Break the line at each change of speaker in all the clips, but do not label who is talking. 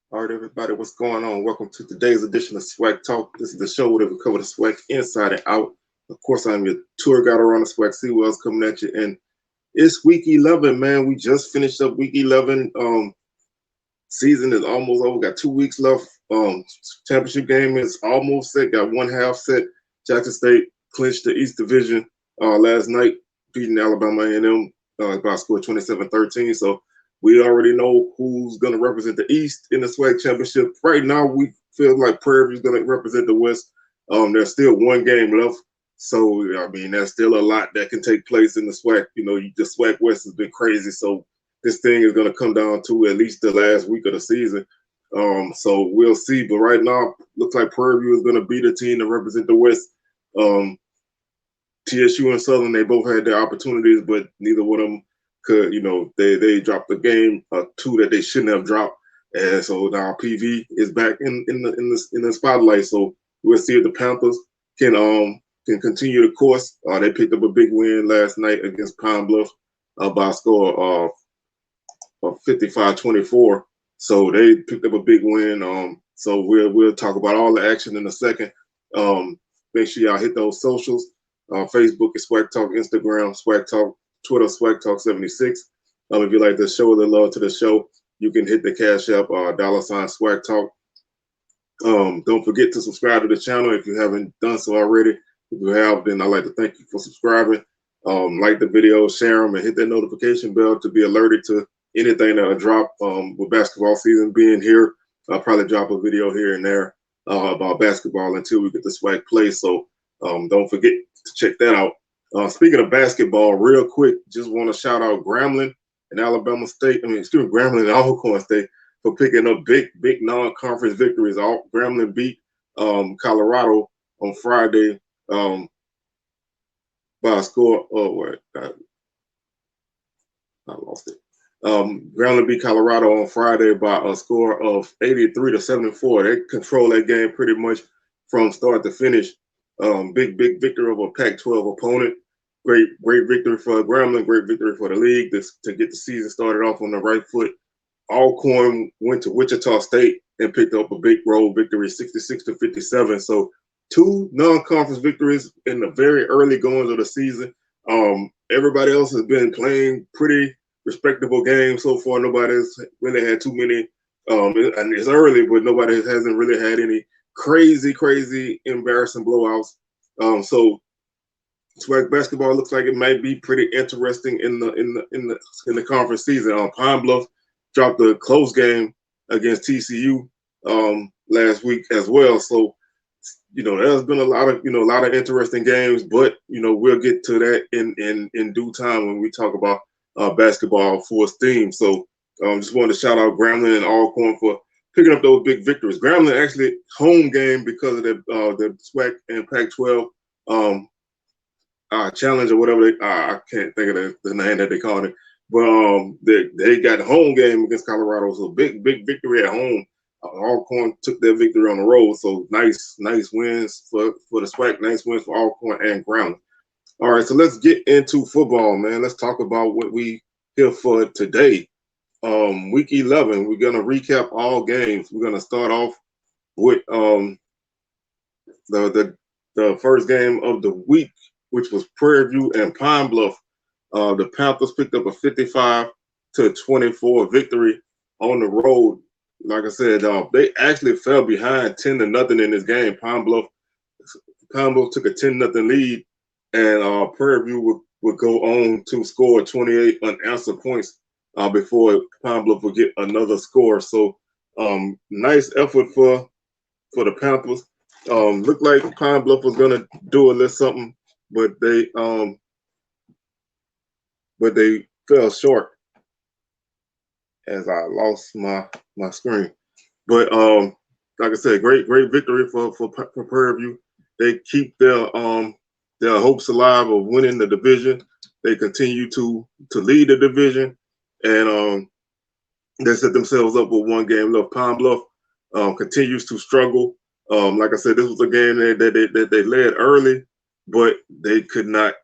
All right, everybody, what's going on? Welcome to today's edition of Swag Talk. This is the show where we cover the swag inside and out. Of course, I'm your tour guide around the swag. See what else coming at you. And it's week 11, man. We just finished up week 11. Season is almost over. Got 2 weeks left. Championship game is almost set. Got one half set. Jackson State clinched the East Division last night, beating Alabama A&M by a score 27-13. So we already know who's going to represent the East in the SWAC championship. Right now, we feel like Prairie View is going to represent the West. There's still one game left. So, I mean, there's still a lot that can take place in the SWAC. You know, the SWAC West has been crazy. So this thing is going to come down to at least the last week of the season. So we'll see. But right now, looks like Prairie View is going to be the team to represent the West. TSU and Southern, they both had their opportunities, but neither one of them could, they dropped the game, two that they shouldn't have dropped. And so now PV is back in the spotlight. So we'll see if the Panthers can continue the course. They picked up a big win last night against Pine Bluff by a score of 55-24. So they picked up a big win. So we'll talk about all the action in a second. Make sure y'all hit those socials. Facebook is Swag Talk, Instagram Swag Talk, Twitter Swag Talk 76. If you like to show the love to the show, you can hit the Cash App $ Swag Talk. Don't forget to subscribe to the channel if you haven't done so already. If you have, then I'd like to thank you for subscribing. Like the video, share them, and hit that notification bell to be alerted to anything that will drop. With basketball season being here, I'll probably drop a video here and there about basketball until we get the swag play. So don't forget to check that out. Speaking of basketball, real quick, just want to shout out Grambling and Alabama State. Grambling and Alcorn State for picking up big non-conference victories. Grambling beat Colorado on Friday by a score. I lost it. Grambling beat Colorado on Friday by a score of 83-74. They control that game pretty much from start to finish. Big victory over a Pac-12 opponent. Great victory for Grambling. Great victory for the league to get the season started off on the right foot. Alcorn went to Wichita State and picked up a big road victory, 66-57. So 2 non-conference victories in the very early goings of the season. Everybody else has been playing pretty respectable games so far. Nobody's really had too many, and it's early, but nobody hasn't really had any crazy embarrassing blowouts. So swag basketball looks like it might be pretty interesting in the conference season. Pine Bluff dropped a close game against TCU last week as well. So there's been a lot of interesting games, but we'll get to that in due time when we talk about basketball full steam. So just wanted to shout out Grambling and Alcorn for picking up those big victories. Grambling actually home game because of the SWAC and Pac-12 challenge or whatever. I can't think of the name that they called it, but they got the home game against Colorado. So big victory at home. Alcorn took their victory on the road. So nice wins for the SWAC. Nice wins for Alcorn and Grambling. All right, so let's get into football, man. Let's talk about what we here for today. Week 11, we're gonna recap all games. We're gonna start off with the first game of the week, which was Prairie View and Pine Bluff. The Panthers picked up a 55-24 victory on the road. Like I said, they actually fell behind 10-0 in this game. Pine Bluff took a 10-0 lead, and Prairie View would go on to score 28 unanswered points before Pine Bluff would get another score. So nice effort for the Panthers. Looked like Pine Bluff was gonna do a little something, but they fell short as I lost my screen. But like I said, great victory for Prairie View. They keep their hopes alive of winning the division. They continue to lead the division, and they set themselves up with one game left. Pine Bluff continues to struggle. Like I said, this was a game that they led early, but they could not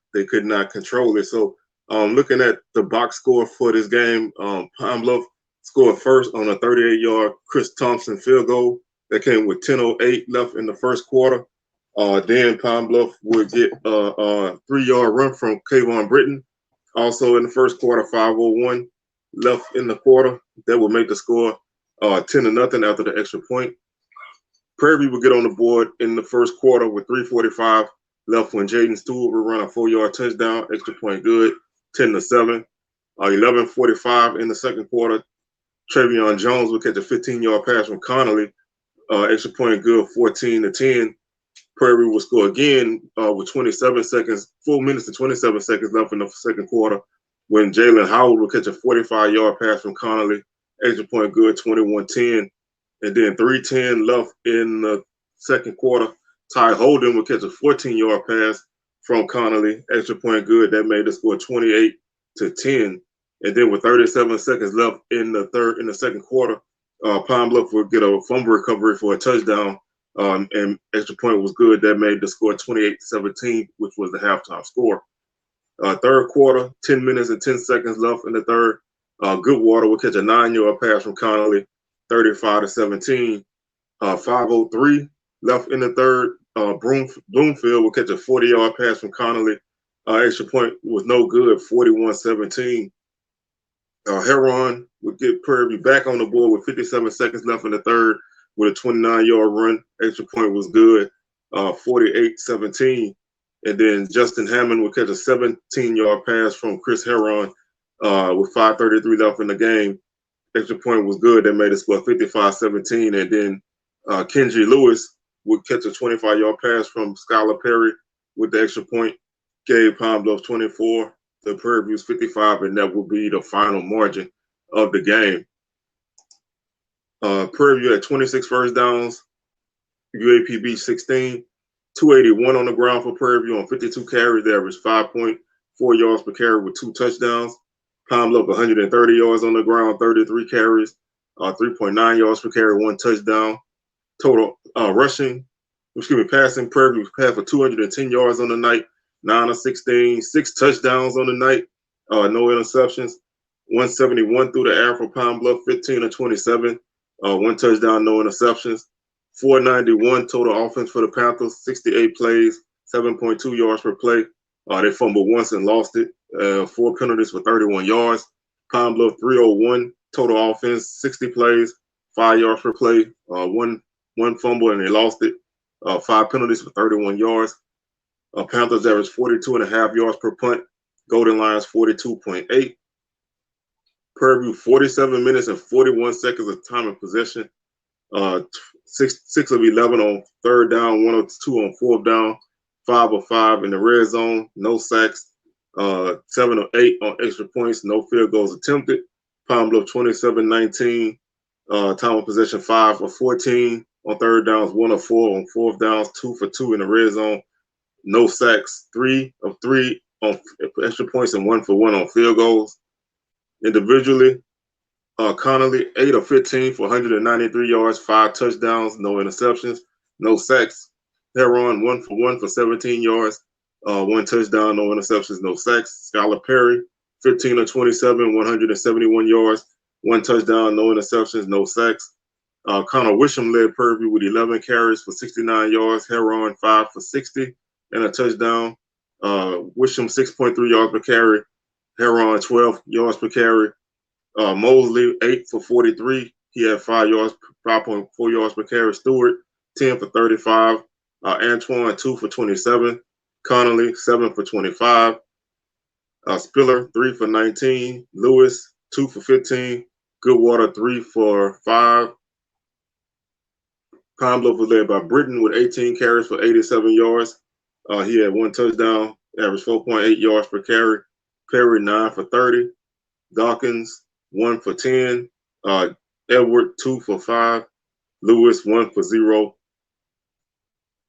control it. So looking at the box score for this game, Pine Bluff scored first on a 38-yard Chris Thompson field goal that came with 10:08 left in the first quarter. Then Pine Bluff would get a 3-yard run from Kayvon Britton. Also in the first quarter, 5:01 left in the quarter. That would make the score 10-0 after the extra point. Prairie View would get on the board in the first quarter with 3:45 left when Jaden Stewart would run a 4-yard touchdown, extra point good, 10-7. 11:45 in the second quarter, Travion Jones would catch a 15-yard pass from Connolly, extra point good, 14-10. Prairie would score again with 27 seconds, 4 minutes and 27 seconds left in the second quarter when Jalen Howard would catch a 45-yard pass from Connolly, extra point good, 21-10. And then 3:10 left in the second quarter, Ty Holden would catch a 14-yard pass from Connolly, extra point good. That made the score 28-10. And then with 37 seconds left in the second quarter, Pine Bluff would get a fumble recovery for a touchdown, and extra point was good. That made the score 28-17, which was the halftime score. Third quarter, 10 minutes and 10 seconds left in the third. Goodwater would catch a 9-yard pass from Connolly, 35-17. 5:03 left in the third. Bloomfield would catch a 40-yard pass from Connolly. Extra point was no good, 41-17. Heron would get Prairie View back on the board with 57 seconds left in the third with a 29-yard run. Extra point was good, 48-17. And then Justin Hammond would catch a 17-yard pass from Chris Heron with 5:33 left in the game. Extra point was good. That made it score 55-17. And then Kenji Lewis would catch a 25-yard pass from Skylar Perry with the extra point. Gave Pine Bluff 24. The Prairie View's 55, and that will be the final margin of the game. Prairie View had 26 first downs, UAPB 16, 281 on the ground for Prairie View on 52 carries. They averaged 5.4 yards per carry with 2 touchdowns. Pine Bluff 130 yards on the ground, 33 carries, 3.9 yards per carry, 1 touchdown. Total passing, Prairie View passed for 210 yards on the night. 9 of 16, 6 touchdowns on the night, no interceptions. 171 through the air for Pine Bluff, 15 of 27, 1 touchdown, no interceptions. 491 total offense for the Panthers, 68 plays, 7.2 yards per play. They fumbled once and lost it. 4 penalties for 31 yards. Pine Bluff 301 total offense, 60 plays, 5 yards per play, one fumble and they lost it. 5 penalties for 31 yards. Panthers averaged 42.5 yards per punt. Golden Lions 42.8. Prairie View 47 minutes and 41 seconds of time of possession. 6 of 11 on third down, 1 of 2 on fourth down, 5 of 5 in the red zone, no sacks. 7 of 8 on extra points, no field goals attempted. Pine Bluff 27-19. Time of possession 5 of 14 on third downs, 1 of 4 on fourth downs, 2 for 2 in the red zone. No sacks, 3 of 3 on extra points and 1 for 1 on field goals. Individually, Connolly 8 of 15 for 193 yards, 5 touchdowns, no interceptions, no sacks. Heron 1 for 1 for 17 yards, 1 touchdown, no interceptions, no sacks. Skylar Perry 15 of 27, 171 yards, 1 touchdown, no interceptions, no sacks. Connor Wisham led Prairie View with 11 carries for 69 yards. Heron 5 for 60. And a touchdown. Wisham 6.3 yards per carry. Heron 12 yards per carry. Mosley 8 for 43. He had 5.4 yards per carry. Stewart 10 for 35. Antoine 2 for 27. Connolly 7 for 25. Spiller 3 for 19. Lewis 2 for 15. Goodwater 3 for 5. Pine Bluff was led by Britton with 18 carries for 87 yards. He had 1 touchdown, averaged 4.8 yards per carry. Perry 9 for 30. Dawkins 1 for 10. Edward 2 for 5. Lewis 1 for 0.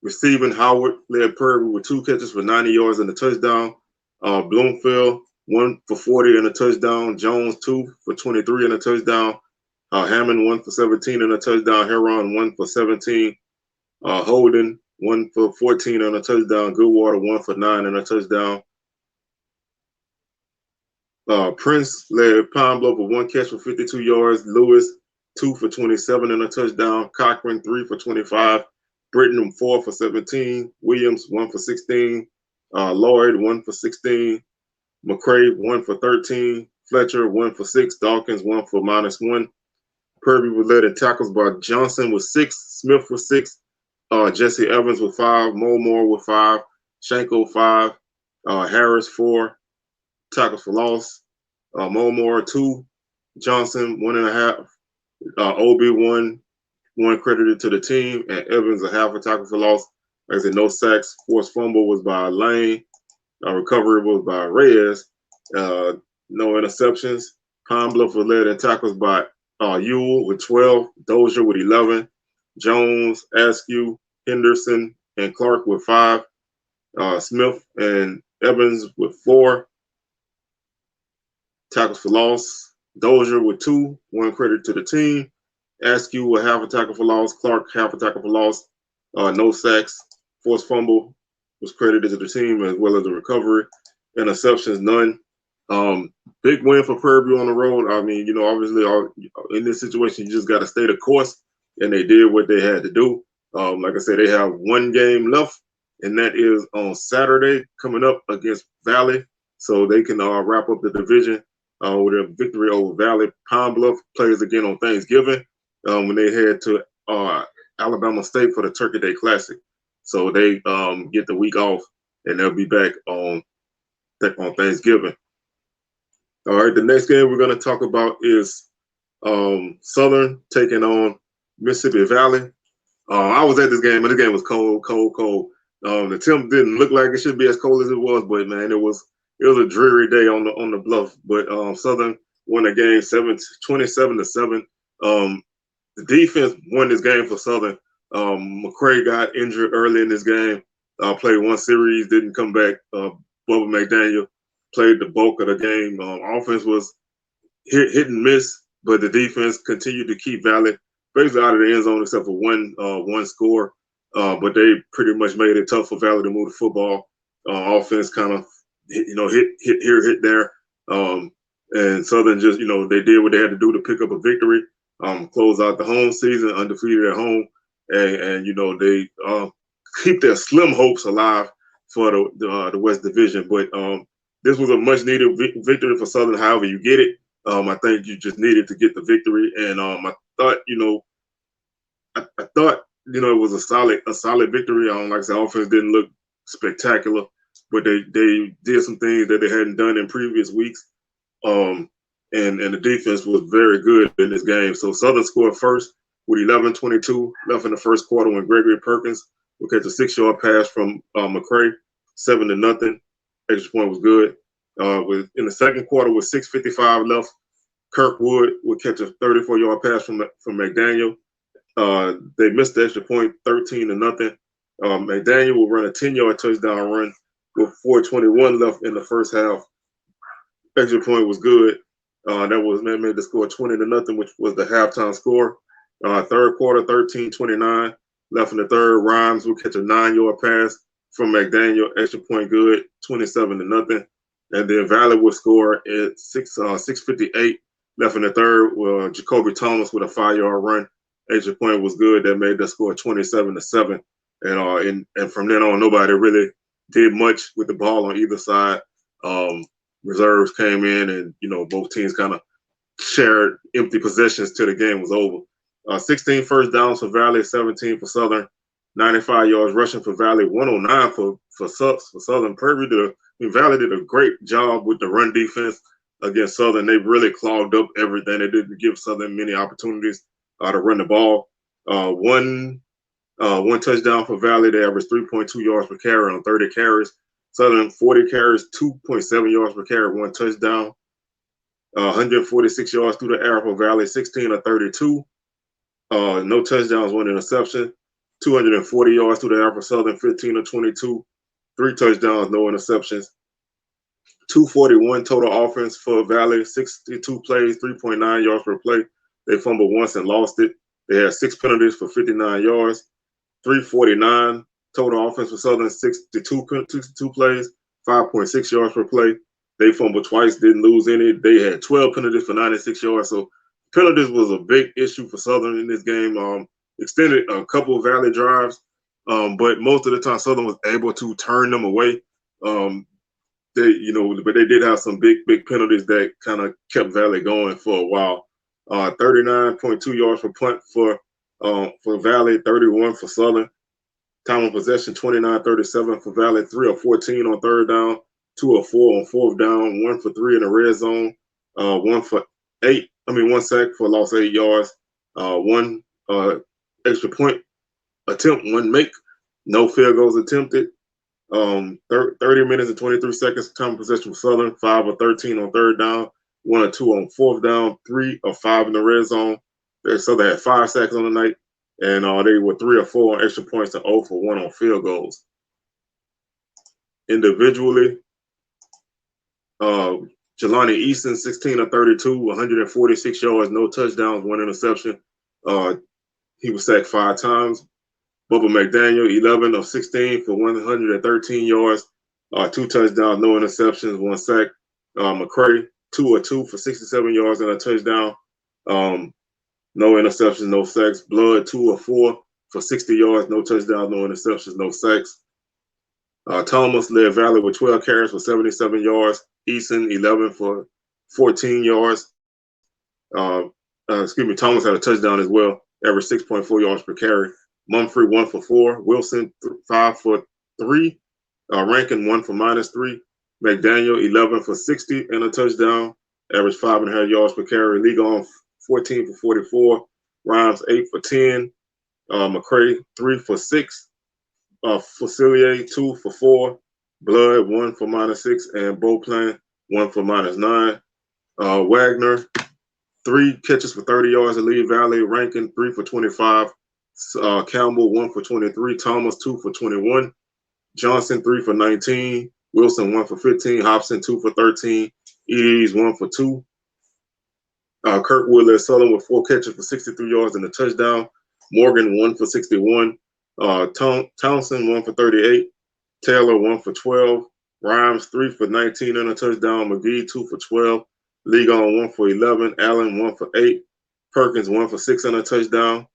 Receiving, Howard led Prairie with 2 catches for 90 yards and a touchdown. Bloomfield 1 for 40 and a touchdown. Jones 2 for 23 and a touchdown. Hammond 1 for 17 and a touchdown. Heron 1 for 17. Holden 1 for 14 and a touchdown. Goodwater 1 for 9 and a touchdown. Prince led Pine Bluff with 1 catch for 52 yards. Lewis, 2 for 27 and a touchdown. Cochran, 3 for 25. Britton, 4 for 17. Williams, 1 for 16. Lloyd, 1 for 16. McCray, 1 for 13. Fletcher, 1 for 6. Dawkins, 1 for -1. Purvey was led in tackles by Johnson with 6. Smith with 6. Jesse Evans with 5. Mulmore with 5. Shanko, 5. Harris, 4. Tackles for loss. Mulmore, 2. Johnson, 1.5. Obi, 1. 1 credited to the team. And Evans, a half a tackle for loss. Like I said, no sacks. Forced fumble was by Lane. Recovery was by Reyes. No interceptions. Pine Bluff was led in tackles by Ewell with 12. Dozier with 11. Jones, Askew, Henderson, and Clark with 5. Smith and Evans with 4. Tackles for loss. Dozier with 2. 1 credit to the team. Askew with half a tackle for loss. Clark, half a tackle for loss. No sacks. Forced fumble was credited to the team as well as the recovery. Interceptions, none. Big win for Prairie View on the road. I mean, obviously, in this situation, you just got to stay the course, and they did what they had to do. Like I said, they have 1 game left, and that is on Saturday coming up against Valley, so they can wrap up the division with a victory over Valley. Pine Bluff plays again on Thanksgiving when they head to Alabama State for the Turkey Day Classic. So they get the week off, and they'll be back on Thanksgiving. All right, the next game we're going to talk about is Southern taking on Mississippi Valley. I was at this game, and the game was cold. The temp didn't look like it should be as cold as it was, but man, it was a dreary day on the bluff. But Southern won the game 27-7. The defense won this game for Southern. McCray got injured early in this game. Played 1 series, didn't come back. Bubba McDaniel played the bulk of the game. Offense was hit and miss, but the defense continued to keep Valley basically out of the end zone except for one score. But they pretty much made it tough for Valley to move the football. Offense kind of hit here, hit there. And Southern just, they did what they had to do to pick up a victory, close out the home season undefeated at home. And they keep their slim hopes alive for the West Division. But this was a much needed victory for Southern. However you get it, I think you just needed to get the victory. And I thought, I thought it was a solid victory. Like I said, offense didn't look spectacular, but they did some things that they hadn't done in previous weeks. And the defense was very good in this game. So Southern scored first with 11:22 left in the first quarter when Gregory Perkins would catch a 6-yard pass from McCray, 7-0. Extra point was good. In the second quarter with 6:55 left, Kirkwood would catch a 34-yard pass from McDaniel. They missed the extra point, 13-0. McDaniel will run a 10-yard touchdown run with 4:21 left in the first half. Extra point was good. That made the score 20-0, which was the halftime score. Third quarter, 13:29 left in the third. Rhymes will catch a 9-yard pass from McDaniel. Extra point good, 27-0. And then Valley would score at 6:58 left in the third. Jacoby Thomas with a 5-yard run. Extra point was good. That made the score 27-7. And from then on, nobody really did much with the ball on either side. Reserves came in, and both teams kind of shared empty possessions till the game was over. 16 first downs for Valley, 17 for Southern. 95 yards rushing for Valley, 109 for Southern. Valley did a great job with the run defense against Southern. They really clogged up everything. They didn't give Southern many opportunities to run the ball. One touchdown for Valley. They averaged 3.2 yards per carry on 30 carries. Southern 40 carries, 2.7 yards per carry, 1 touchdown. 146 yards through the air for Valley, 16 of 32. No touchdowns, 1 interception. 240 yards through the air for Southern, 15 of 22. 3 touchdowns, no interceptions. 241 total offense for Valley, 62 plays, 3.9 yards per play. They fumbled once and lost it. They had 6 penalties for 59 yards. 349 total offense for Southern, 62 plays, 5.6 yards per play. They fumbled twice, didn't lose any. They had 12 penalties for 96 yards. So penalties was a big issue for Southern in this game. Extended a couple of Valley drives, but most of the time Southern was able to turn them away. But they did have some big penalties that kind of kept Valley going for a while. 39.2 yards per punt for Valley, 31 for Southern. Time of possession 29-37 for Valley, 3 of 14 on third down, 2 of 4 on fourth down, 1 for 3 in the red zone, 1 sack for loss 8 yards, 1 extra point attempt, 1 make, no field goals attempted. 30 minutes and 23 seconds time of possession for Southern, 5 of 13 on third down, 1 or 2 on fourth down, 3 of 5 in the red zone. So they had 5 sacks on the night, and they were 3 or 4 on extra points and 0 for 1 on field goals. Individually, Jelani Easton, 16 of 32, 146 yards, no touchdowns, 1 interception. He was sacked 5 times. Bubba McDaniel, 11 of 16 for 113 yards, 2 touchdowns, no interceptions, 1 sack. McCray, 2 of 2 for 67 yards and a touchdown. No interceptions, no sacks. Blood, 2 of 4 for 60 yards, no touchdowns, no interceptions, no sacks. Thomas led Valley with 12 carries for 77 yards. Easton, 11 for 14 yards. Thomas had a touchdown as well, averaged 6.4 yards per carry. Mumphrey, 1 for 4. Wilson, 5 for 3. Rankin, 1 for -3. McDaniel, 11 for 60 and a touchdown, averaged 5.5 yards per carry. Ligon, 14 for 44. Rhymes, 8 for 10. McCray, 3 for 6. Facilier, 2 for 4. Blood, 1 for -6. And Beauplan, 1 for -9. Wagner, 3 catches for 30 yards to lead Valley. Rankin, 3 for 25. Campbell, 1 for 23. Thomas, 2 for 21. Johnson, 3 for 19. Wilson, 1 for 15. Hobson, 2 for 13. Edes, 1 for 2. Kirkwood led Southern with 4 catches for 63 yards and a touchdown. Morgan, 1 for 61. Townsend, 1 for 38. Taylor, 1 for 12. Rhymes, 3 for 19 and a touchdown. McGee, 2 for 12. Ligon, 1 for 11. Allen, 1 for 8. Perkins, 1 for 6 and a touchdown.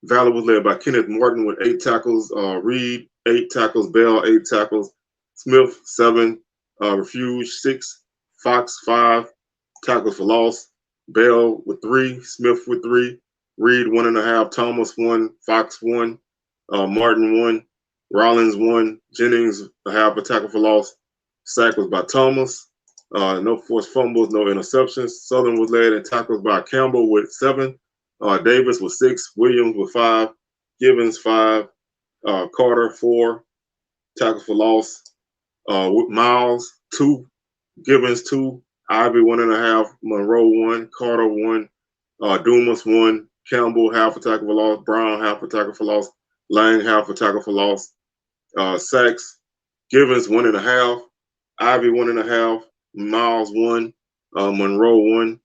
Valley was led by Kenneth Martin with 8 tackles. Reed, 8 tackles. Bell, 8 tackles. Smith, 7. Refuge, 6. Fox, 5 tackles for loss. Bell with 3. Smith with 3. Reed, 1.5. Thomas, 1. Fox, 1. Martin, 1. Rollins, 1. Jennings, a half a tackle for loss. Sack was by Thomas. No forced fumbles, no interceptions. Southern was led in tackles by Campbell with 7. Davis with 6. Williams with 5. Givens, 5. Carter, 4. Tackles for loss. Miles, 2. Givens, 2. Ivy, 1.5. Monroe, 1. Carter, 1. Dumas, 1. Campbell, half a tackle for loss. Brown, half a tackle for loss. Lang, half a tackle for loss. Sacks, Givens, 1.5. Ivy, 1.5. Miles, 1. Monroe, 1.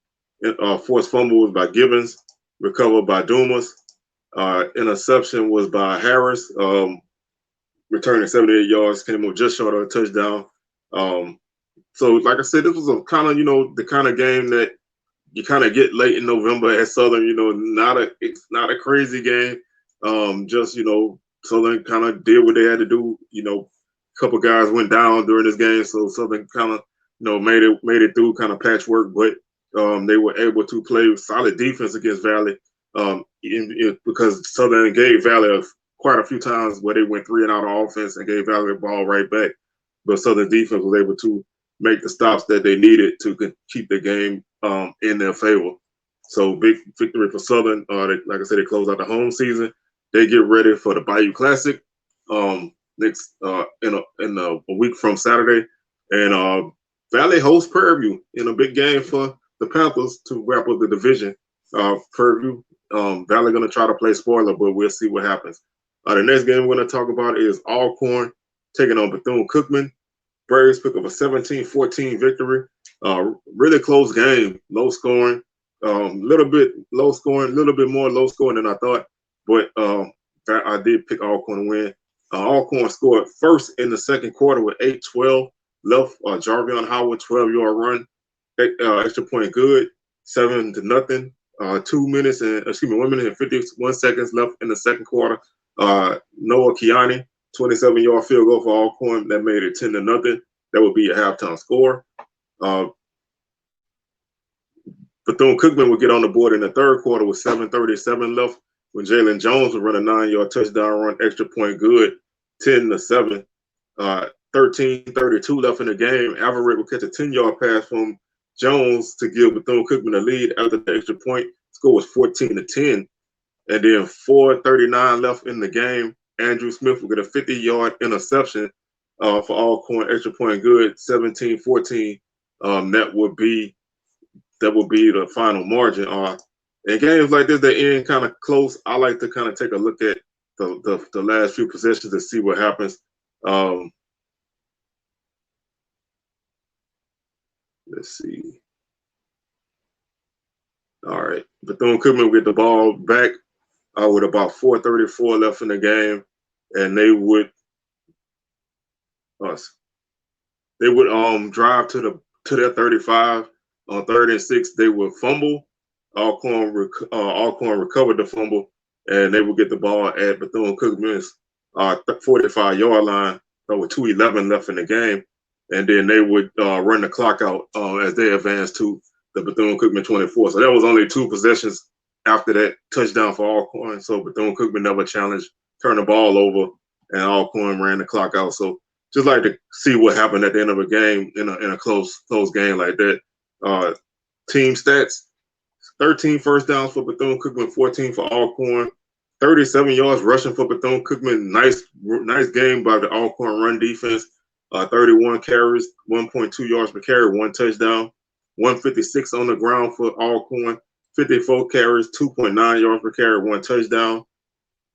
Forced fumble was by Givens. Recovered by Dumas. Interception was by Harris. Returning 78 yards, came up just short of a touchdown. So, like I said, this was a kind of, the kind of game that you kind of get late in November at Southern. It's not a crazy game. Just, Southern kind of did what they had to do. A couple guys went down during this game, so Southern kind of, made it through, kind of patchwork, but they were able to play solid defense against Valley because Southern gave Valley quite a few times where they went 3 and out on offense and gave Valley the ball right back. But Southern defense was able to make the stops that they needed to keep the game in their favor. So big victory for Southern. Like I said, they close out the home season. They get ready for the Bayou Classic next in a week from Saturday, and Valley hosts Prairie View in a big game for the Panthers to wrap up the division. Prairie View, Valley going to try to play spoiler, but we'll see what happens. The next game we're going to talk about is Alcorn taking on Bethune-Cookman. Braves pick up a 17-14 victory. Really close game, low scoring, little bit low scoring, a little bit more low scoring than I thought, but I did pick Alcorn to win. Alcorn scored first in the second quarter with 8-12. left. Jarvion Howard 12-yard run, extra point good, 7-0. 1 minute and 51 seconds left in the second quarter. Noah Kiani, 27-yard field goal for Alcorn that made it 10-0. That would be a halftime score. Bethune-Cookman would get on the board in the third quarter with 7:37 left when Jalen Jones would run a 9-yard touchdown run, extra point good, 10-7. 13:32 left in the game. Averett would catch a 10-yard pass from Jones to give Bethune-Cookman a lead after the extra point. Score was 14-10. And then 4:39 left in the game. Andrew Smith would get a 50-yard interception for Alcorn, extra point good, 17-14. That would be the final margin. In games like this, they end kind of close. I like to kind of take a look at the last few possessions to see what happens. Let's see. All right, Bethune-Cookman will get the ball back with about 4:34 left in the game, and they would drive to their 35 on 3rd and 6. They would fumble. Alcorn recovered the fumble, and they would get the ball at Bethune-Cookman's 45-yard line with 2:11 left in the game, and then they would run the clock out as they advanced to the Bethune-Cookman 24. So that was only 2 possessions after that touchdown for Alcorn. So Bethune-Cookman never challenged, turned the ball over, and Alcorn ran the clock out. So just like to see what happened at the end of a game in a close game like that. Team stats: 13 first downs for Bethune-Cookman, 14 for Alcorn. 37 yards rushing for Bethune-Cookman. Nice game by the Alcorn run defense. 31 carries, 1.2 yards per carry, 1 touchdown. 156 on the ground for Alcorn. 54 carries, 2.9 yards per carry, 1 touchdown.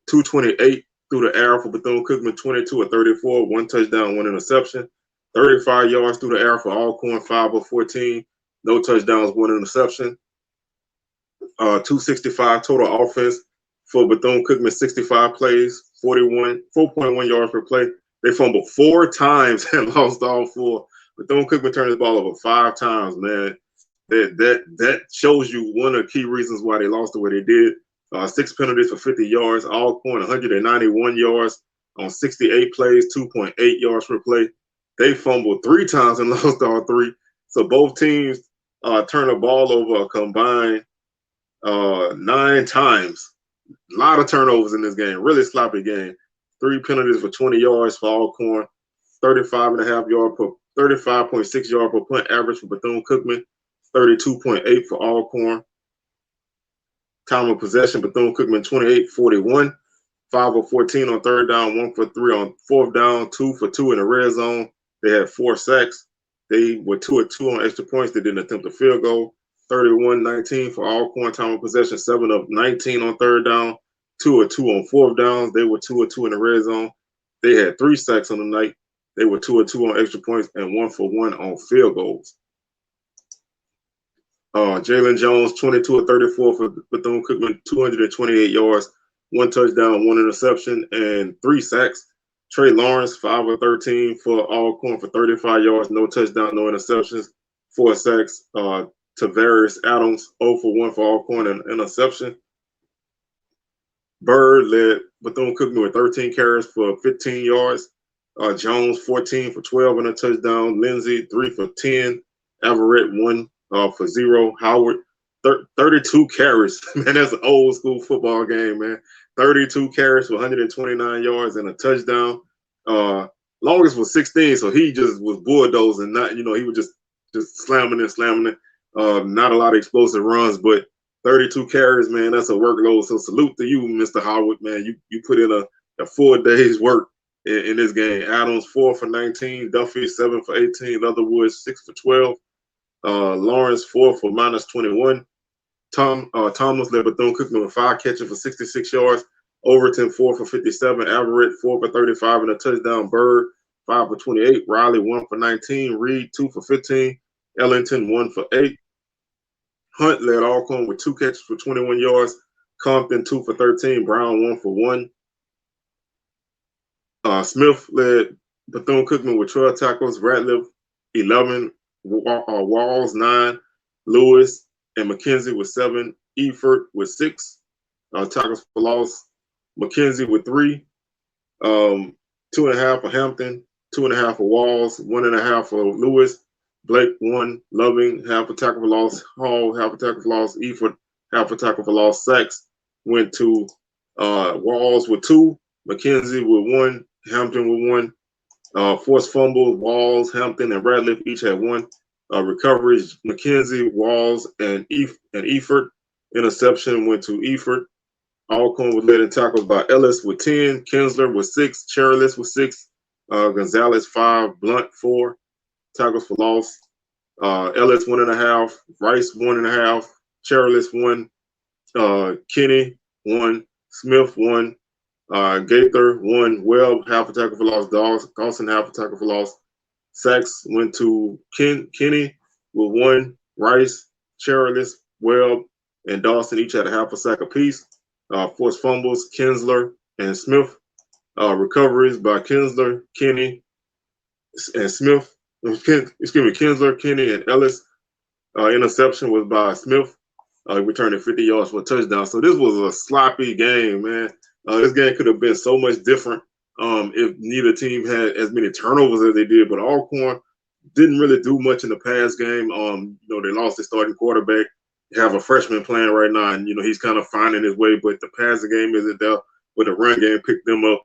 228 through the air for Bethune-Cookman, 22 of 34, 1 touchdown, 1 interception. 35 yards through the air for Alcorn, 5 of 14, no touchdowns, 1 interception. 265 total offense for Bethune-Cookman, 65 plays, 4.1 yards per play. They fumbled 4 times and lost all 4. Bethune-Cookman turned the ball over 5 times, man. That shows you one of the key reasons why they lost the way they did. 6 penalties for 50 yards. Alcorn 191 yards on 68 plays, 2.8 yards per play. They fumbled 3 times and lost all 3. So both teams turned the ball over a combined 9 times. A lot of turnovers in this game. Really sloppy game. 3 penalties for 20 yards for Alcorn. 35.5 yard per 35.6 yard per punt average for Bethune-Cookman. 32.8 for Alcorn. Time of possession, Bethune-Cookman 28-41. 5 of 14 on 3rd down, 1 for 3 on 4th down, 2 for 2 in the red zone. They had 4 sacks. They were 2 of 2 on extra points. They didn't attempt a field goal. 31-19 for Alcorn. Time of possession, 7 of 19 on 3rd down, 2 of 2 on 4th downs. They were 2 of 2 in the red zone. They had 3 sacks on the night. They were 2 of 2 on extra points and 1 for 1 on field goals. Jalen Jones, 22 of 34 for Bethune-Cookman, 228 yards, 1 touchdown, 1 interception, and 3 sacks. Trey Lawrence, 5 of 13 for Alcorn for 35 yards, no touchdown, no interceptions, 4 sacks. Tavares Adams, 0 for 1 for Alcorn, and interception. Bird led Bethune-Cookman with 13 carries for 15 yards. Jones, 14 for 12 and a touchdown. Lindsey, 3 for 10. Averett, 1 for 0. Howard, 32 carries. Man, that's an old school football game, man. 32 carries for 129 yards and a touchdown. Longest was 16, so he just was bulldozing. Not, he was just slamming it. Not a lot of explosive runs, but 32 carries, man, that's a workload. So salute to you, Mr. Howard, man. You put in a full day's work in this game. Adams, 4 for 19. Duffy, 7 for 18. Leatherwood, 6 for 12. Lawrence, 4 for -21. Thomas led Bethune-Cookman with 5 catches for 66 yards. Overton, 4 for 57. Averett, 4 for 35 and a touchdown. Bird, 5 for 28. Riley, 1 for 19. Reed, 2 for 15. Ellington, 1 for 8. Hunt led Alcorn with 2 catches for 21 yards. Compton, 2 for 13. Brown, 1 for 1. Smith led Bethune-Cookman with 12 tackles. Ratliff, 11, Walls 9, Lewis and McKenzie with 7, Efert with 6, tackles for loss, McKenzie with 3, 2.5 for Hampton, 2.5 for Walls, 1.5 for Lewis, Blake 1, Loving half a tackle for loss, Hall half a tackle for loss, Efert half a tackle for loss. Sacks went to Walls with 2, McKenzie with 1, Hampton with 1. Forced fumbles, Walls, Hampton, and Radcliffe each had 1. Recoveries, McKenzie, Walls, and Efert. Interception went to Efert. Alcorn was led in tackles by Ellis with 10, Kinsler with 6, Cherylus with 6, Gonzalez 5, Blunt 4, tackles for loss. Ellis 1.5, Rice 1.5, Cherylus 1, Kenny 1, Smith 1, Gaither 1, Webb half a tackle for loss, Dawson half a tackle for loss. Sacks went to Kenny with 1, Rice, Cherylus, Webb, and Dawson each had a half a sack apiece. Forced fumbles, Kinsler and Smith. Recoveries by Kinsler, Kenny, and Smith. Kinsler, Kenny, and Ellis. Interception was by Smith. Returning 50 yards for a touchdown. So this was a sloppy game, man. This game could have been so much different if neither team had as many turnovers as they did. But Alcorn didn't really do much in the pass game. They lost their starting quarterback. They have a freshman playing right now, and he's kind of finding his way. But the passing game isn't there. But the run game picked them up.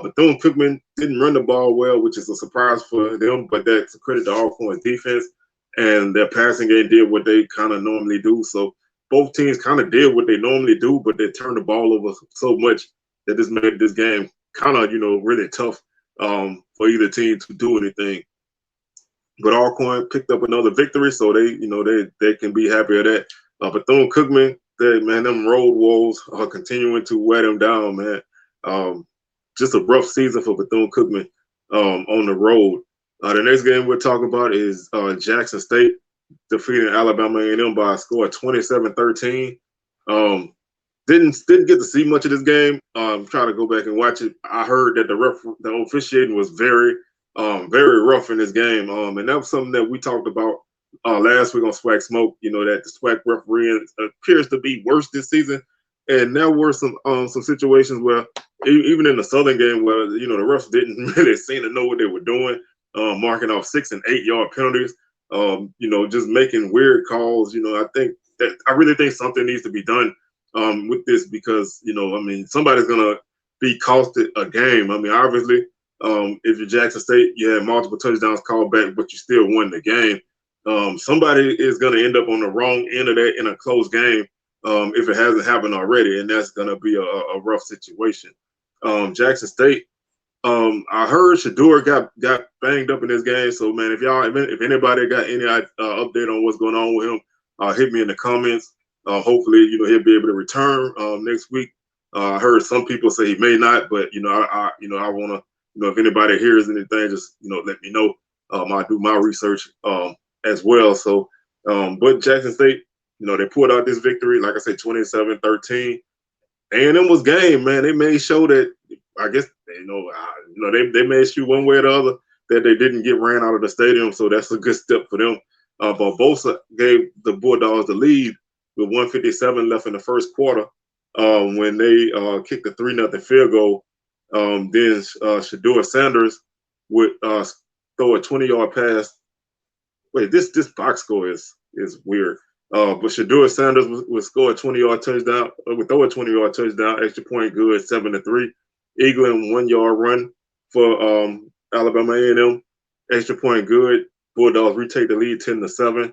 Bethune-Cookman didn't run the ball well, which is a surprise for them. But that's a credit to Alcorn's defense, and their passing game did what they kind of normally do. So both teams kind of did what they normally do, but they turned the ball over so much that this made this game kind of, really tough for either team to do anything. But Alcorn picked up another victory, so they can be happy at that. Bethune-Cookman, them road woes are continuing to wear them down, man. Just a rough season for Bethune-Cookman on the road. The next game we're talking about is Jackson State defeating Alabama A&M by a score of 27-13. Didn't get to see much of this game. Trying to go back and watch it. I heard that the officiating was very rough in this game. And that was something that we talked about last week on Swag Smoke. That the Swag refereeing appears to be worse this season. And there were some situations where even in the Southern game where the refs didn't really seem to know what they were doing, marking off 6 and 8 yard penalties. Just making weird calls. I really think something needs to be done with this because, somebody's going to be costed a game. Obviously, if you're Jackson State, you had multiple touchdowns called back, but you still won the game. Somebody is going to end up on the wrong end of that in a close game if it hasn't happened already, and that's going to be a rough situation. Jackson State, I heard Shedeur got banged up in this game. So, man, if anybody got any update on what's going on with him, hit me in the comments. Hopefully, he'll be able to return next week. I heard some people say he may not, but I want to, if anybody hears anything, just let me know. I'll do my research as well. So, but Jackson State, they pulled out this victory, like I said, 27-13. A&M was game, man. They made sure that I guess they made sure one way or the other that they didn't get ran out of the stadium. So that's a good step for them. Barbosa gave the Bulldogs the lead with 1:57 left in the first quarter when they kicked the 3-0 field goal. Then Shedeur Sanders would throw a 20-yard pass. Wait, this box score is weird. But Shedeur Sanders would score a 20-yard touchdown. Would throw a 20-yard touchdown. Extra point good, 7-3. Eagling 1-yard run for Alabama A&M. Extra point good. Bulldogs retake the lead 10-7.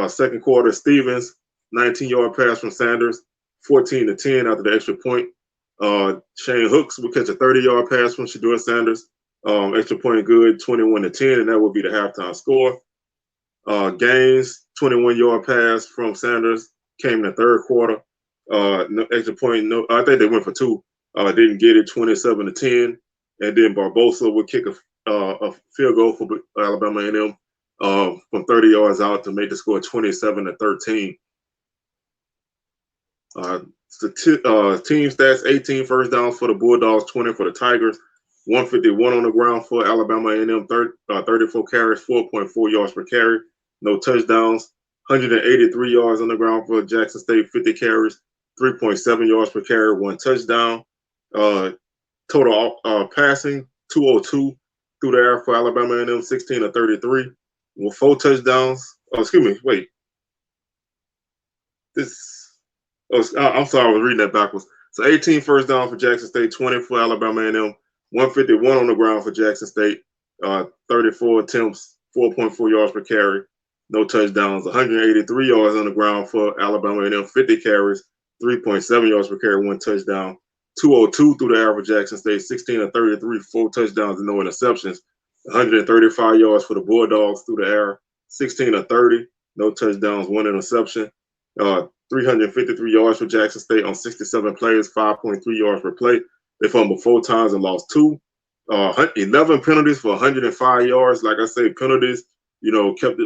Second quarter, Stevens 19-yard pass from Sanders, 14-10 after the extra point. Shane Hooks would catch a 30-yard pass from Shedeur Sanders. Extra point good, 21-10, and that would be the halftime score. Gaines, 21-yard pass from Sanders, came in the third quarter. No extra point. No, I think they went for 2. Didn't get it, 27-10. And then Barbosa would kick a field goal for Alabama A&M from 30 yards out to make the score 27-13. Team stats: 18 first downs for the Bulldogs, 20 for the Tigers. 151 on the ground for Alabama A&M, 34 carries, 4.4 yards per carry, no touchdowns. 183 yards on the ground for Jackson State, 50 carries, 3.7 yards per carry, 1 touchdown. Total passing, 202 through the air for Alabama A&M, 16 of 33, with 4 touchdowns. Oh, excuse me, wait. I'm sorry, I was reading that backwards. So 18 first down for Jackson State, 20 for Alabama A&M, 151 on the ground for Jackson State, 34 attempts, 4.4 yards per carry, no touchdowns. 183 yards on the ground for Alabama A&M, 50 carries, 3.7 yards per carry, 1 touchdown. 202 through the air for Jackson State, 16 of 33, 4 touchdowns and no interceptions. 135 yards for the Bulldogs through the air, 16 of 30, no touchdowns, 1 interception. 353 yards for Jackson State on 67 plays, 5.3 yards per play. They fumbled 4 times and lost 2. 11 penalties for 105 yards. Like I say, penalties,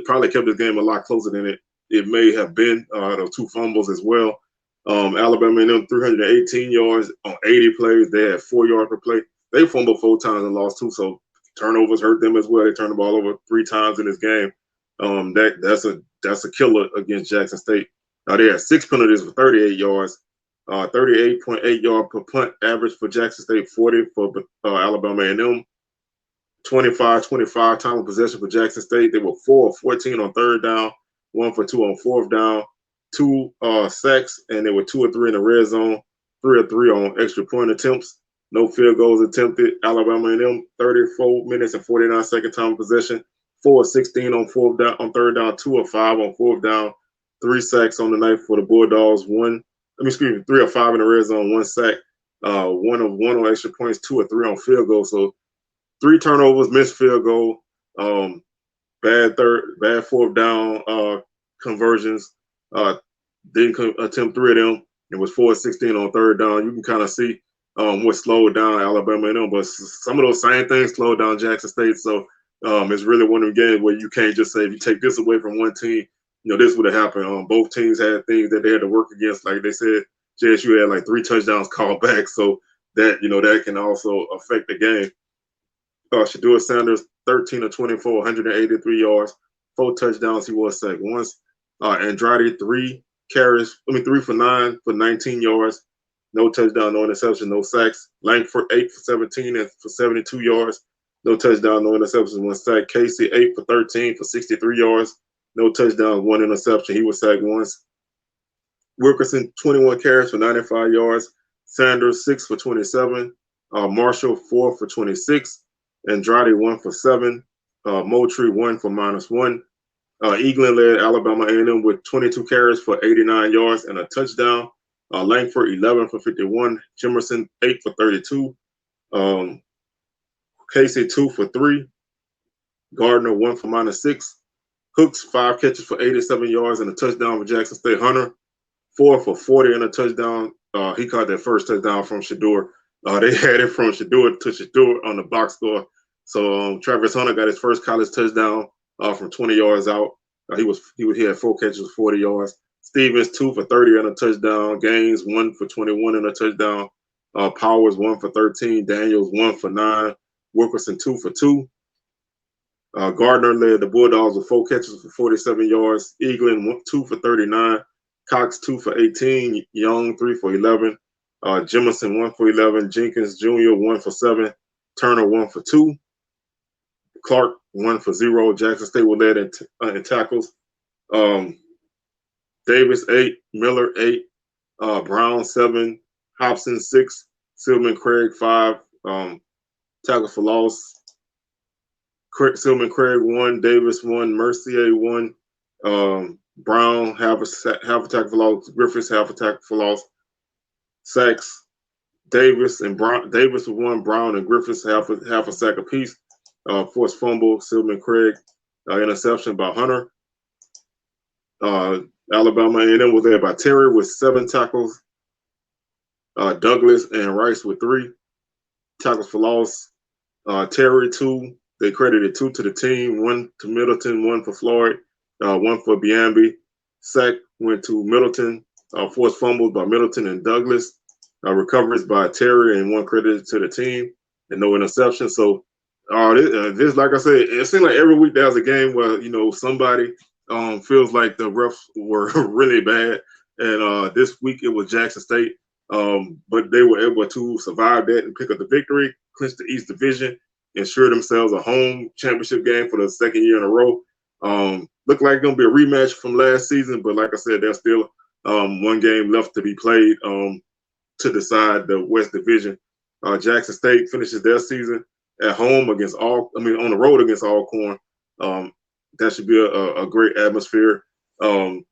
probably kept this game a lot closer than it may have been. Those 2 fumbles as well. Alabama and them 318 yards on 80 plays. They had 4 yards per play. They fumbled 4 times and lost 2. So turnovers hurt them as well. They turned the ball over 3 times in this game. That's a killer against Jackson State. They had 6 penalties for 38 yards, 38.8 yard per punt average for Jackson State, 40 for Alabama A&M, 25 time of possession for Jackson State. They were 4 of 14 on 3rd down, 1 for 2 on 4th down, 2 sacks, and they were 2 of 3 in the red zone, 3 of 3 on extra point attempts. No field goals attempted. Alabama A&M 34 minutes and 49 second time of possession, 4 of 16 on 3rd down, 2 of 5 on 4th down. 3 sacks on the night for the Bulldogs. 3 of 5 in the red zone, 1 sack, 1 of 1 on extra points, 2 of 3 on field goal. So 3 turnovers, missed field goal, bad 4th down conversions. Didn't attempt 3 of them. It was 4 of 16 on 3rd down. You can kind of see what slowed down Alabama and them, but some of those same things slowed down Jackson State. So it's really one of the games where you can't just say if you take this away from one team, this would have happened. Both teams had things that they had to work against. Like they said, JSU had like 3 touchdowns called back, so that that can also affect the game. Shedeur Sanders, 13 of 24, 183 yards, 4 touchdowns. He was sacked once. Andrade, 3 for 9 for 19 yards, no touchdown, no interception, no sacks. Langford, 8 for 17 and for 72 yards, no touchdown, no interception, 1 sack. Casey, 8 for 13 for 63 yards. No touchdown, 1 interception. He was sacked once. Wilkerson, 21 carries for 95 yards. Sanders, 6 for 27. Marshall, 4 for 26. Andrade, 1 for 7. Moultrie, 1 for -1. Eaglin led Alabama A&M with 22 carries for 89 yards and a touchdown. Langford, 11 for 51. Jimerson, 8 for 32. Casey, 2 for 3. Gardner, 1 for -6. Hooks, 5 catches for 87 yards and a touchdown for Jackson State. Hunter, 4 for 40 and a touchdown. He caught that first touchdown from Shedeur. They had it from Shedeur to Shedeur on the box score. So Travis Hunter got his first college touchdown from 20 yards out. He had 4 catches for 40 yards. Stevens, 2 for 30 and a touchdown. Gaines, 1 for 21 and a touchdown. Powers, 1 for 13. Daniels, 1 for 9. Wilkerson, 2 for 2. Gardner led the Bulldogs with 4 catches for 47 yards. Eaglin, 2 for 39. Cox, 2 for 18. Young, 3 for 11. Jimerson, 1 for 11. Jenkins Jr., 1 for 7. Turner, 1 for 2. Clark, 1 for 0. Jackson State was led in tackles. Davis, 8. Miller, 8. Brown, 7. Hobson, 6. Silman Craig, 5. Tackles for loss. Silman Craig, 1. Davis, 1. Mercier, 1. Brown, half a tackle for loss. Griffiths, half a tackle for loss. Sacks. Davis with 1. Brown and Griffiths, half a sack apiece. Forced fumble. Silman Craig, interception by Hunter. Alabama A&M was led by Terry with 7 tackles. Douglas and Rice with 3 tackles for loss. Terry, 2. They credited 2 to the team, 1 to Middleton, 1 for Floyd, 1 for Biambi. Sack went to Middleton. Forced fumbles by Middleton and Douglas. Recoveries by Terry and 1 credited to the team. and no interception. So this, like I said, it seems like every week there's a game where somebody feels like the refs were really bad, and this week it was Jackson State, but they were able to survive that and pick up the victory, clinch the East Division, ensure themselves a home championship game for the second year in a row. Look like it's gonna be a rematch from last season, but like I said, there's still one game left to be played to decide the West Division. Jackson State finishes their season at home on the road against Alcorn. That should be a great atmosphere. And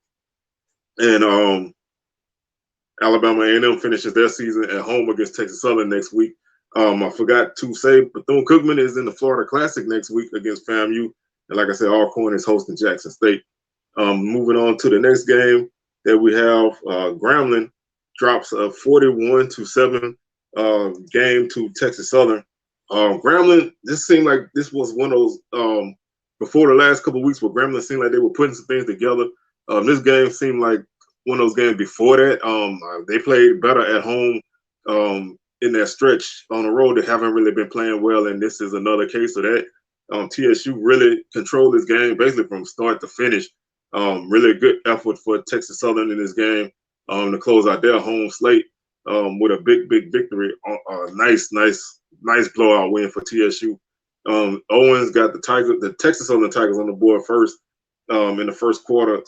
Alabama A&M finishes their season at home against Texas Southern next week. I forgot to say Bethune-Cookman is in the Florida Classic next week against FAMU. And like I said, Alcorn is hosting Jackson State. Moving on to the next game that we have, Grambling drops a 41-7 game to Texas Southern. Grambling, this seemed like this was one of those before the last couple of weeks where Grambling seemed like they were putting some things together. This game seemed like one of those games before that. They played better at home in that stretch. On the road, they haven't really been playing well, and this is another case of that. TSU really controlled this game basically from start to finish. Really good effort for Texas Southern in this game to close out their home slate with a big victory. Nice blowout win for TSU. Owens got the Texas Southern Tigers on the board first in the first quarter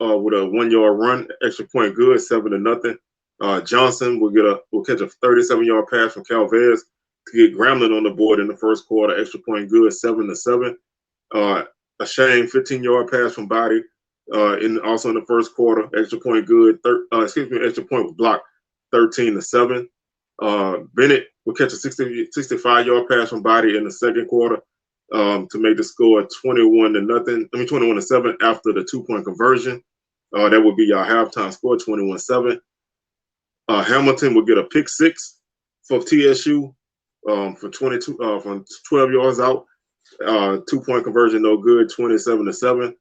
with a 1-yard run, extra point good, 7-0. Johnson will catch a 37-yard pass from Calvez to get Grambling on the board in the first quarter, extra point good, 7-7. A Shane 15-yard pass from Body also in the first quarter, extra point good. Extra point was blocked, 13-7. Bennett will catch a 65-yard pass from Body in the second quarter to make the score 21-7 after the 2-point conversion. That would be our halftime score, 21-7. Hamilton will get a pick six for TSU for 22 from 12 yards out. 2-point conversion, no good, 27-7.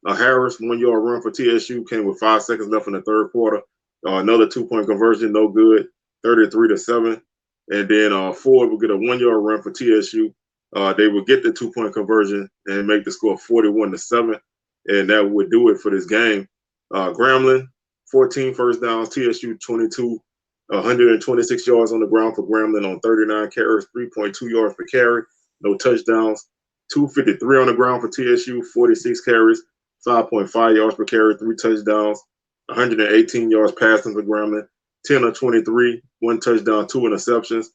Harris, 1-yard run for TSU, came with 5 seconds left in the third quarter. Another 2-point conversion, no good, 33-7. And then Ford will get a 1-yard run for TSU. They will get the 2-point conversion and make the score 41-7. And that would do it for this game. Grambling, 14 first downs, TSU 22, 126 yards on the ground for Grambling on 39 carries, 3.2 yards per carry, no touchdowns. 253 on the ground for TSU, 46 carries, 5.5 yards per carry, 3 touchdowns. 118 yards passing for Grambling, 10 of 23, 1 touchdown, 2 interceptions.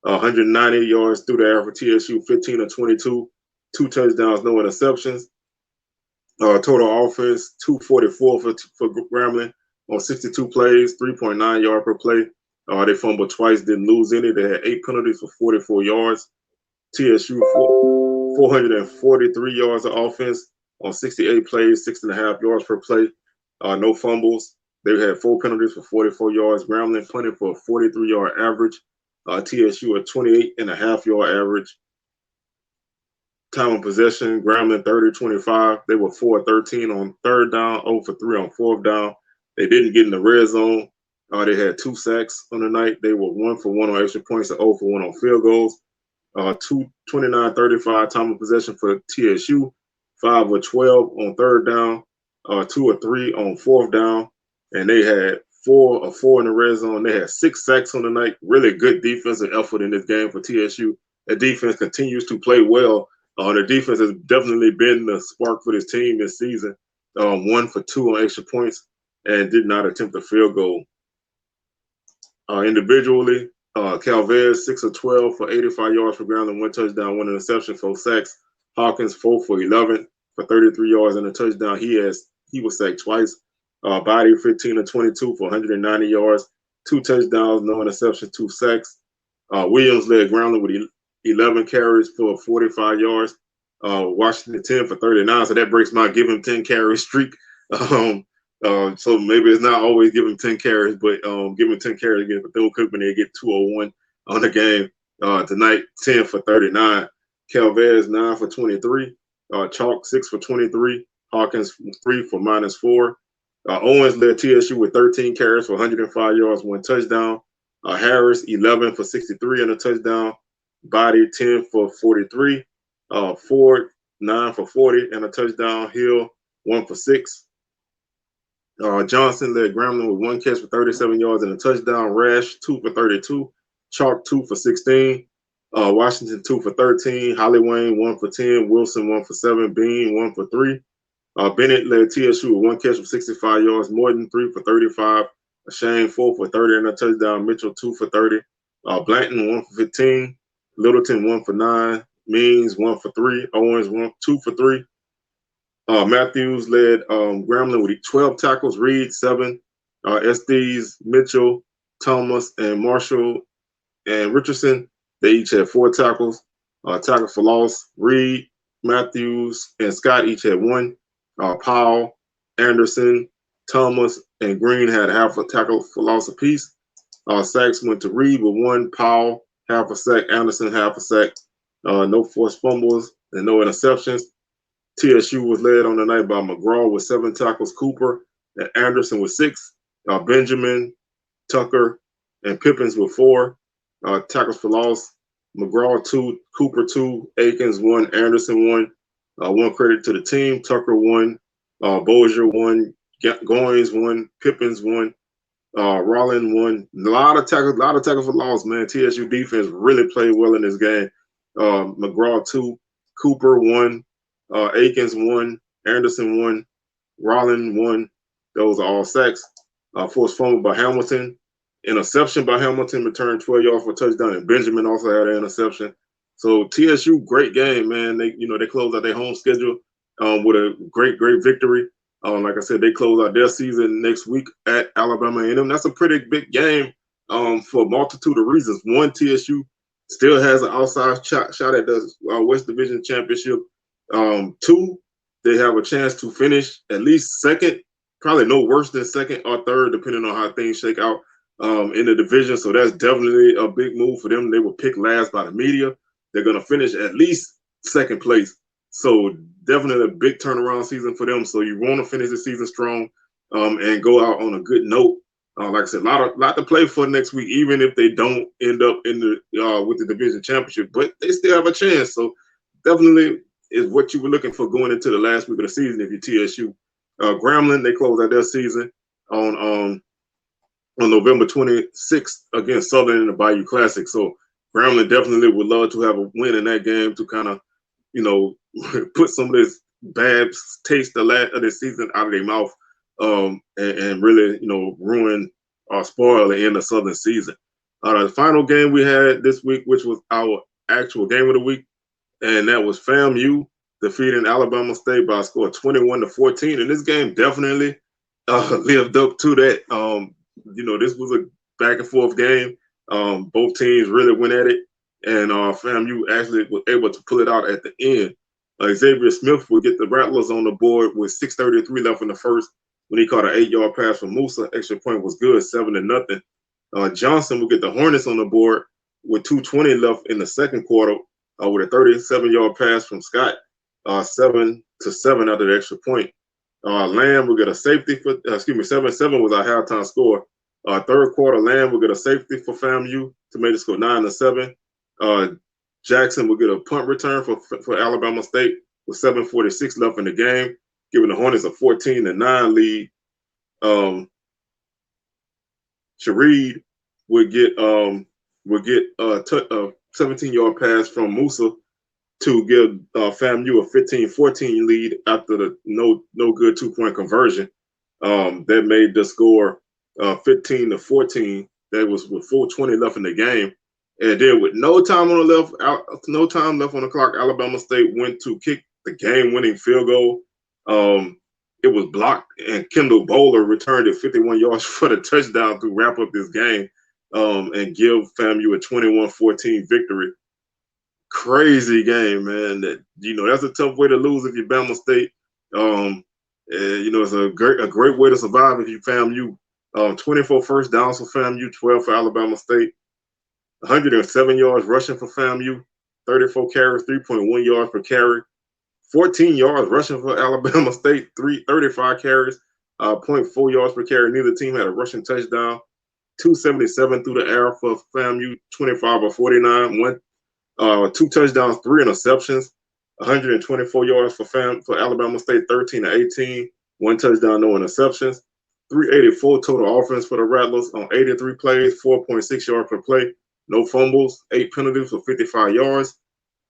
190 yards through the air for TSU, 15 of 22, 2 touchdowns, no interceptions. Total offense, 244 for Grambling on 62 plays, 3.9 yards per play. They fumbled twice, didn't lose any. They had 8 penalties for 44 yards. TSU 443 yards of offense on 68 plays, 6.5 yards per play. No fumbles. They had 4 penalties for 44 yards. Grambling punted for a 43-yard average. TSU a 28.5-yard average. Time of possession, Grambling 30-25. They were 4-13 on third down, 0-for-3 on fourth down. They didn't get in the red zone. They had 2 sacks on the night. They were 1-for-1 on extra points and 0-for-1 on field goals. 29-35 time of possession for TSU. 5-of-12 on third down. 2-of-3 on fourth down. And they had 4-of-4 in the red zone. They had 6 sacks on the night. Really good defensive effort in this game for TSU. The defense continues to play well. The defense has definitely been the spark for this team this season. 1-for-2 on extra points and did not attempt a field goal. Individually, Calvez 6-of-12 for 85 yards for ground and 1 touchdown, 1 interception, 4 sacks. Hawkins 4-for-11 for 33 yards and a touchdown. He was sacked twice. Body 15-22 for 190 yards, 2 touchdowns, no interceptions, 2 sacks. Williams led Grambling with 11 carries for 45 yards. Washington 10 for 39, so that breaks my give him 10 carry streak. So maybe it's not always give him 10 carries, but give him 10 carries again for Bethune-Cookman. They get 201 on the game tonight. 10 for 39. Calvez 9-for-23. Chalk 6-for-23. Hawkins 3-for--4. Owens led TSU with 13 carries for 105 yards, 1 touchdown. Harris 11-for-63 and a touchdown. Body 10 for 43. Ford 9 for 40 and a touchdown. Hill 1 for 6. Johnson led Grambling with 1 catch for 37 yards and a touchdown. Rash 2 for 32. Chalk 2 for 16. Washington 2 for 13. Hollywayne 1 for 10. Wilson 1 for 7. Bean 1 for 3. Bennett led TSU with 1 catch for 65 yards. Morton 3 for 35. Shane 4 for 30 and a touchdown. Mitchell 2 for 30. Blanton 1 for 15. Littleton 1 for 9. Means 1 for 3. Owens 2 for 3. Matthews led Grambling with 12 tackles. Reed 7. SDs Mitchell, Thomas, and Marshall and Richardson, they each had 4 tackles. Tackles for loss. Reed, Matthews, and Scott each had 1. Powell, Anderson, Thomas, and Green had half a tackle for loss apiece. Sacks went to Reed with 1. Powell, half a sack. Anderson, half a sack. No forced fumbles and no interceptions. TSU was led on the night by McGraw with 7 tackles. Cooper and Anderson with 6. Benjamin, Tucker, and Pippins with 4. Tackles for loss. McGraw 2, Cooper 2, Akins 1, Anderson 1. 1 credit to the team. Tucker 1, Bozier 1, Goins 1, Pippins 1, Rollin 1. A lot of tackles for loss, man. TSU defense really played well in this game. McGraw 2, Cooper 1, Akins 1, Anderson 1, Rollin 1. Those are all sacks. Forced fumble by Hamilton. Interception by Hamilton, returned 12 yards for a touchdown, and Benjamin also had an interception. So TSU, great game, man. They closed out their home schedule with a great victory. Like I said, they close out their season next week at Alabama A&M. That's a pretty big game for a multitude of reasons. One, TSU still has an outside shot at the West Division Championship. 2, they have a chance to finish at least second, probably no worse than second or third, depending on how things shake out in the division. So that's definitely a big move for them. They were picked last by the media. They're going to finish at least second place. So definitely a big turnaround season for them. So you want to finish the season strong and go out on a good note. Like I said, lot to play for next week, even if they don't end up in the with the division championship, but they still have a chance. So definitely is what you were looking for going into the last week of the season if you're TSU. Grambling, they closed out their season on November 26th against Southern in the Bayou Classic. So Grambling definitely would love to have a win in that game to kind of, put some of this bad taste of this season out of their mouth and really, ruin or spoil the end of Southern season. The final game we had this week, which was our actual game of the week, and that was FAMU defeating Alabama State by a score of 21-14. And this game definitely lived up to that. This was a back and forth game. Both teams really went at it, and FAMU actually was able to pull it out at the end. Xavier Smith would get the Rattlers on the board with 6:33 left in the first when he caught an 8-yard pass from Musa. Extra point was good, 7-0. Johnson would get the Hornets on the board with 2:20 left in the second quarter with a 37-yard pass from Scott, 7-7 after the extra point. Lamb will get a safety for, 7-7 was our halftime score. Third quarter, Lamb will get a safety for FAMU to make the score 9-7. Jackson will get a punt return for Alabama State with 7:46 left in the game, giving the Hornets a 14-9 lead. Shareed would get a 17-yard pass from Musa to give FAMU a 15-14 lead after the no good 2-point conversion. That made the score 15-14. That was with 4:20 left in the game. And then with no time left on the clock, Alabama State went to kick the game-winning field goal. It was blocked, and Kendall Bowler returned it 51 yards for the touchdown to wrap up this game and give FAMU a 21-14 victory. Crazy game, man. That's a tough way to lose if you're Bama State. It's a great way to survive if you FAMU. 24 first downs for FAMU, 12 for Alabama State. 107 yards rushing for FAMU, 34 carries, 3.1 yards per carry. 14 yards rushing for Alabama State, 35 carries, 0.4 yards per carry. Neither team had a rushing touchdown. 277 through the air for FAMU, 25 of 49, 2 touchdowns, 3 interceptions, 124 yards for Alabama State, 13-18, 1 touchdown, no interceptions, 384 total offense for the Rattlers on 83 plays, 4.6 yards per play, no fumbles, 8 penalties for 55 yards,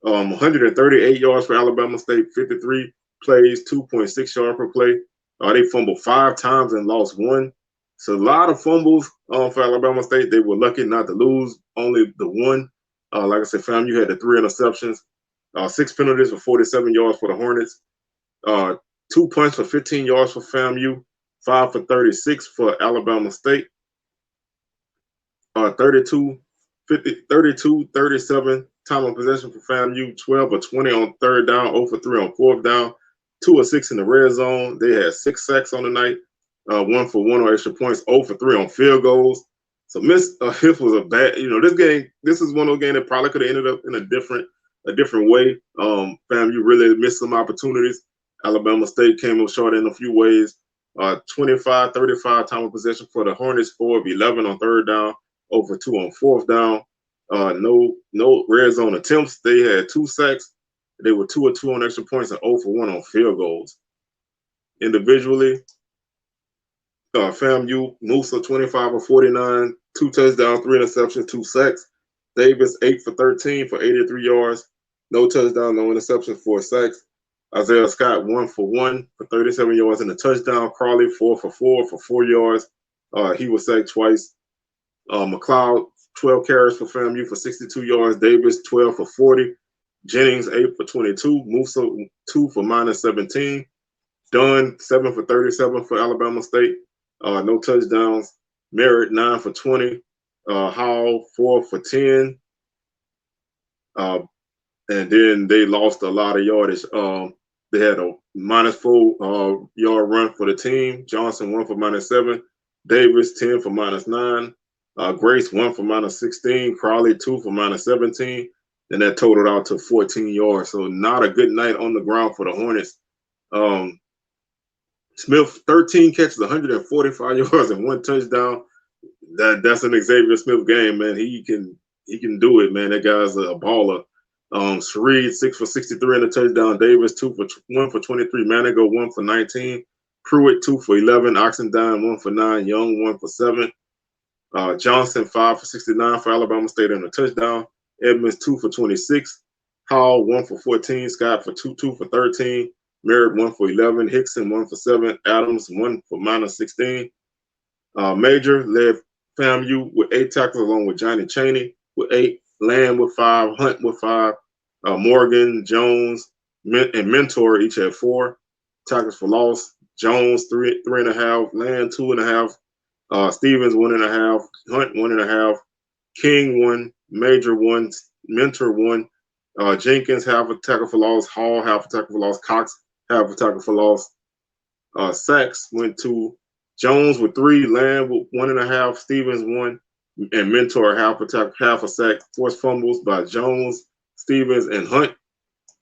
138 yards for Alabama State, 53 plays, 2.6 yards per play. They fumbled 5 times and lost 1. So a lot of fumbles for Alabama State. They were lucky not to lose, only the 1. Like I said, FAMU had the 3 interceptions, 6 penalties for 47 yards for the Hornets, 2 punts for 15 yards for FAMU, 5 for 36 for Alabama State, 32, 37 time of possession for FAMU, 12 or 20 on third down, 0 for 3 on fourth down, 2 or 6 in the red zone. They had 6 sacks on the night, 1 for 1 on extra points, 0 for 3 on field goals. So Miss Hiff was a bad, this game. This is one of those games that probably could have ended up in a different way. FAMU really missed some opportunities. Alabama State came up short in a few ways. 25-35 time of possession for the Hornets, 4 of 11 on third down, 0 for 2 on fourth down. No red zone attempts. They had 2 sacks. They were 2 or 2 on extra points and 0 for 1 on field goals. Individually, FAMU, Musa 25 of 49, 2 touchdowns, 3 interceptions, 2 sacks. Davis 8 for 13 for 83 yards, no touchdown, no interceptions, 4 sacks. Isaiah Scott 1 for 1 for 37 yards and a touchdown. Crawley 4 for 4 for 4 yards. He was sacked twice. McLeod 12 carries for FAMU for 62 yards. Davis 12 for 40. Jennings 8 for 22. Musa 2 for -17. Dunn 7 for 37 for Alabama State. No touchdowns. Merritt 9 for 20. Howell 4 for 10. And then they lost a lot of yardage. They had a -4 yard run for the team. Johnson 1 for -7. Davis 10 for -9. Grace 1 for -16. Crawley 2 for -17. And that totaled out to 14 yards. So not a good night on the ground for the Hornets. Smith 13 catches, 145 yards and 1 touchdown. That's an Xavier Smith game, man. He can do it, man. That guy's a baller. Shareed 6 for 63 and a touchdown. Davis 1 for 23. Manigo 1 for 19. Pruitt 2 for 11. Oxendine 1 for 9. Young 1 for 7. Johnson 5 for 69 for Alabama State and a touchdown. Edmonds 2 for 26. Howell 1 for 14. Scott for 2 for 13. Merritt 1 for 11. Hickson 1 for 7. Adams 1 for -16. Major led FAMU with 8 tackles along with Johnny Chaney with 8. Lamb with 5. Hunt with 5. Morgan, Jones, and Mentor each had 4 tackles for loss. Jones 3.5. Lamb 2.5. Stevens 1.5. Hunt 1.5. King 1. Major 1. Mentor 1. Jenkins half a tackle for loss. Hall half a tackle for loss. Cox half a tackle for loss. Sacks went to Jones with 3. Lamb with 1.5. Stevens 1. And Mentor half a sack. Forced fumbles by Jones, Stevens, and Hunt.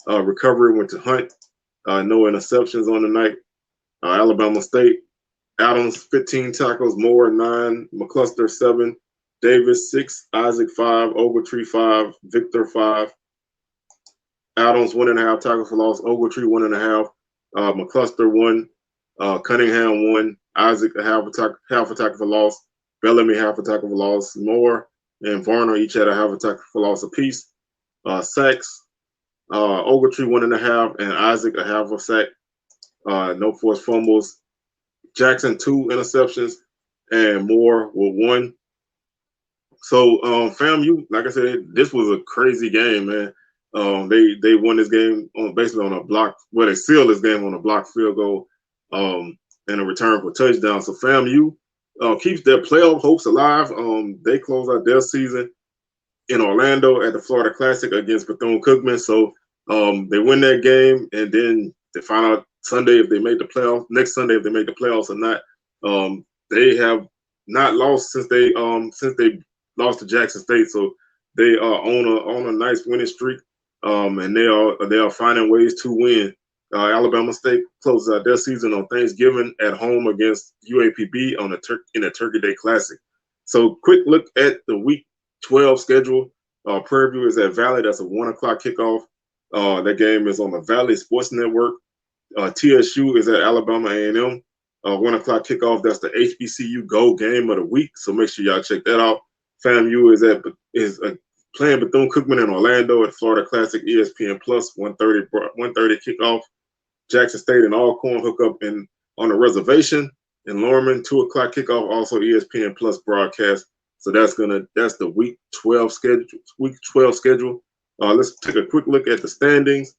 Recovery went to Hunt. No interceptions on the night. Alabama State, Adams 15 tackles, Moore 9, McCluster 7, Davis 6, Isaac 5, Ogletree 5, Victor 5. Adams 1.5 tackles for loss, Ogletree 1.5, McCluster 1, Cunningham 1, Isaac half a tackle for loss. Bellamy half a tackle for loss. Moore and Varner each had a half a tackle for loss apiece. Sacks, Ogletree 1.5 and Isaac a half a sack. No forced fumbles. Jackson 2 interceptions and Moore with 1. So FAMU, like I said, this was a crazy game, man. They won this game basically on a block. Well, they sealed this game on a blocked field goal and a return for touchdown. So FAMU keeps their playoff hopes alive. They close out their season in Orlando at the Florida Classic against Bethune-Cookman. So they win that game, and then they find out Sunday if they make the playoffs. Next Sunday if they make the playoffs or not. They have not lost since they lost to Jackson State. So they are on a nice winning streak, and they are finding ways to win. Alabama State closes out their season on Thanksgiving at home against UAPB in a Turkey Day Classic. So quick look at the Week 12 schedule. Prairie View is at Valley. That's a 1 o'clock kickoff. That game is on the Valley Sports Network. TSU is at Alabama A&M. 1 o'clock kickoff. That's the HBCU Gold Game of the Week. So make sure y'all check that out. FAMU is playing Bethune-Cookman in Orlando at Florida Classic ESPN Plus 1:30 kickoff. Jackson State and Alcorn hook up on the reservation in Lorman, 2 o'clock kickoff, also ESPN Plus broadcast. So that's the week 12 schedule. Let's take a quick look at the standings.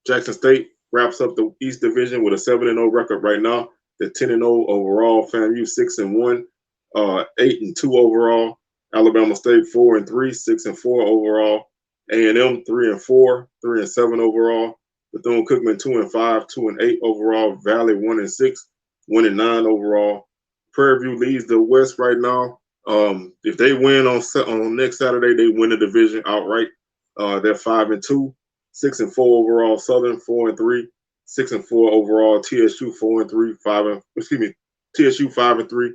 Jackson State wraps up the East Division with a 7-0 record right now. The 10-0 overall. FAMU 6-1, 8-2 overall. Alabama State 4-3, 6-4 overall. A&M 3-4, 3-7 overall. Bethune-Cookman 2-5, 2-8 overall. Valley 1-6, 1-9 overall. Prairie View leads the West right now. If they win on next Saturday, they win the division outright. They're 5-2, 6-4 overall. Southern 4-3, 6-4 overall. TSU 4-3, TSU 5-3,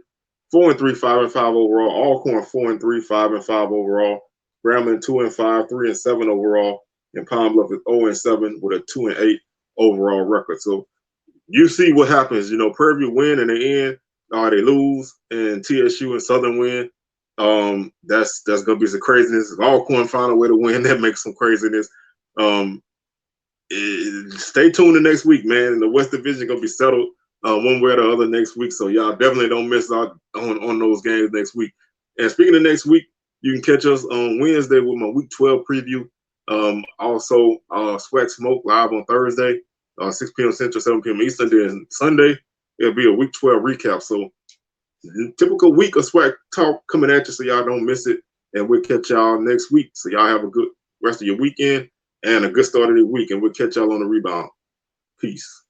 4-3, 5-5 overall. Alcorn 4-3, 5-5 overall. Grambling 2-5, 3-7 overall. And Pine Bluff is 0-7 with a 2-8 overall record. So you see what happens. Prairie View win in the end, they lose, and TSU and Southern win. That's gonna be some craziness. If Alcorn find a way to win, that makes some craziness. Stay tuned the next week, man. The West Division gonna be settled one way or the other next week. So y'all definitely don't miss out on those games next week. And speaking of next week, you can catch us on Wednesday with my Week 12 preview. Also, Swag Smoke live on Thursday, 6 p.m. Central, 7 p.m. Eastern. Then Sunday, it'll be a Week 12 recap. So typical week of Swag Talk coming at you, so y'all don't miss it. And we'll catch y'all next week. So y'all have a good rest of your weekend and a good start of the week. And we'll catch y'all on the rebound. Peace.